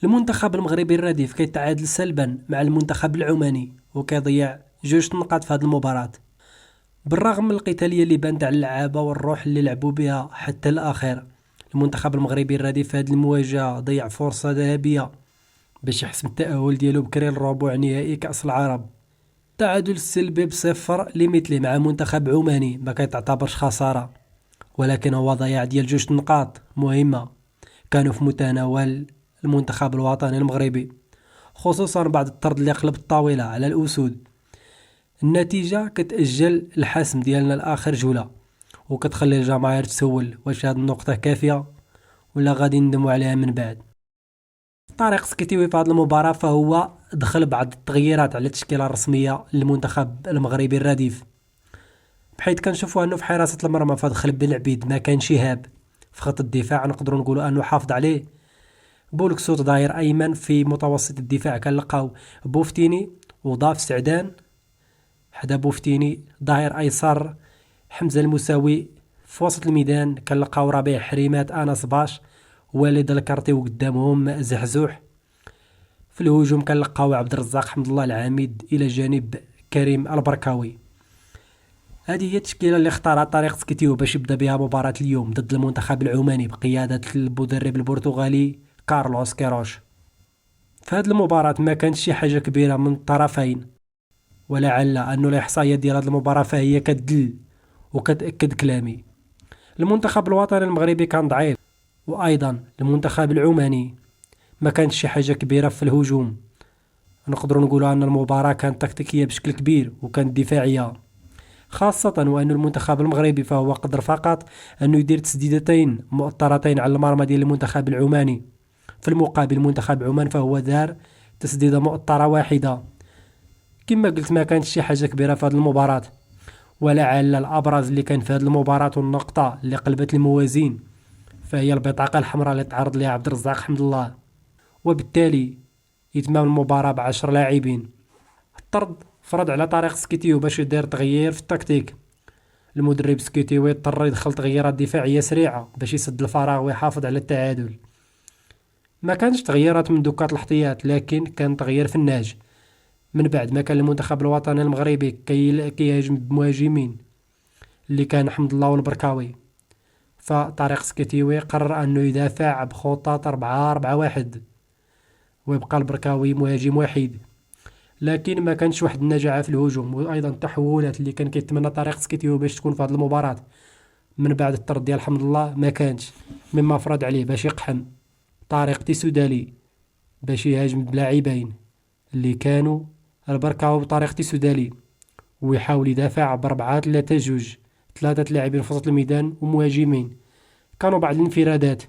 المنتخب المغربي الرديف كيتعادل سلبا مع المنتخب العماني وكيضيع جوج نقاط في هذه المباراة. بالرغم من القتالية اللي بانت على اللعابة والروح اللي لعبوا بها حتى الأخير، المنتخب المغربي الرديف في هذه المواجهة ضيع فرصة ذهبية باش يحسم التأهل ديالو بكري للربع نهائي كأس العرب. التعادل السلبي بصفر لمثله مع منتخب عماني ما كيتعتبرش خسارة، ولكن هو ضياع ديال جوج نقاط مهمة كانوا في متناول المنتخب الوطني المغربي، خصوصا بعد الطرد اللي قلب الطاولة على الأسود. النتيجة كتأجل الحسم ديالنا لآخر جولة، وكتخلي الجماهير تسول واش هاد النقطة كافية ولا غادي ندموا عليها من بعد. طارق سكيتيوي في هذه المباراة فهو دخل بعض التغييرات على التشكيلة الرسمية للمنتخب المغربي الرديف، بحيث كنشوفوا انه في حراسة المرمى فدخل بن عبيد ما كان شهاب. في خط الدفاع نقدروا نقولوا انه حافظ عليه بولكسوت ظهير ايمن. في متوسط الدفاع كنلقاو بوفتيني وضاف سعدان، حدا بوفتيني ظهير ايسر حمزة المساوي. في وسط الميدان كنلقاو ربيع حريمات انس باش والد الكارتي وقدامهم زحزوح. في الهجوم كنلقاو عبد الرزاق حمد الله العامد الى جانب كريم البركاوي. هذه هي التشكيله اللي اختارها طريق سكيتيو باش يبدا بها مباراه اليوم ضد المنتخب العماني بقياده المدرب البرتغالي كارلوس كيروش. في هذه المباراه ما كانش شي حاجه كبيره من الطرفين، ولعل انه الاحصائيات ديال هذه المباراه فهي كتدل وكتاكد كلامي. المنتخب الوطني المغربي كان ضعيف، وايضا المنتخب العماني ما كانش شي حاجه كبيره في الهجوم. نقدروا نقولوا ان المباراه كانت تكتيكيه بشكل كبير وكانت دفاعيه، خاصة وأن المنتخب المغربي فهو قدر فقط أنه يدير تسديدتين مؤطرتين على المرمى ديال المنتخب العماني. في المقابل منتخب عمان فهو دار تسديدة مؤطرة واحدة. كما قلت ما كانت شي حاجة كبيرة في هذه المباراة، ولعل الأبرز اللي كان في هذه المباراة والنقطة اللي قلبت الموازين فهي البطاقة الحمراء اللي تعرض لها عبد الرزاق حمد الله، وبالتالي إتمام المباراة ب10 لاعبين. الطرد فرض على طريق سكيتيو باش يدير تغيير في التكتيك. المدرب سكيتيو اضطر يدخل تغييرات دفاعية سريعة باش يسد الفراغ ويحافظ على التعادل. ما كانش تغييرات من دكات الاحتياط، لكن كان تغيير فناج من بعد ما كان المنتخب الوطني المغربي كيهاجم بمهاجمين اللي كان حمد الله والبركاوي. فطريق سكيتيوي قرر انه يدافع بخطة 4-4-1 ويبقى البركاوي مهاجم وحيد، لكن ما كانش واحد النجاعة في الهجوم. وايضا التحولات اللي كان كيتمنى طريق سكيتيو باش تكون في هذه المباراة من بعد الطرد ديال حمد الله ما كانش، مما فرض عليه باش يقحم طارق تيسودالي باش يهاجم بلاعبين اللي كانوا البركاو بطريقة تيسودالي، ويحاول يدافع ب4-3-2، 3 لاعبين في وسط الميدان ومهاجمين. كانوا بعض الانفرادات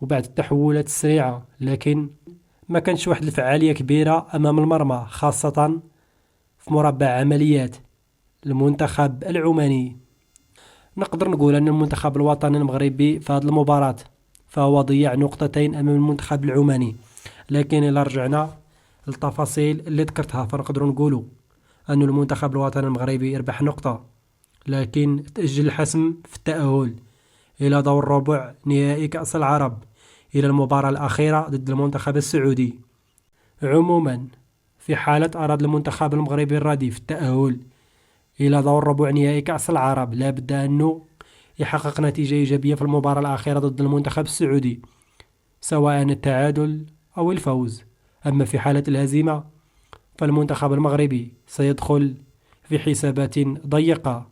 وبعد التحولات السريعة، لكن ما كانش واحد الفعالية كبيرة أمام المرمى، خاصة في مربع عمليات المنتخب العماني. نقدر نقول أن المنتخب الوطني المغربي في هذه المباراة فهو ضيع نقطتين أمام المنتخب العماني، لكن إلا رجعنا للتفاصيل اللي ذكرتها فنقدر نقولوا أن المنتخب الوطني المغربي يربح نقطة، لكن تأجل الحسم في التأهل إلى دور ربع نهائي كأس العرب إلى المباراة الأخيرة ضد المنتخب السعودي. عموما في حالة أراد المنتخب المغربي الرديف التأهل إلى دور ربع نهائي كأس العرب لابد أنه يحقق نتيجة إيجابية في المباراة الأخيرة ضد المنتخب السعودي، سواء التعادل أو الفوز. أما في حالة الهزيمة فالمنتخب المغربي سيدخل في حسابات ضيقة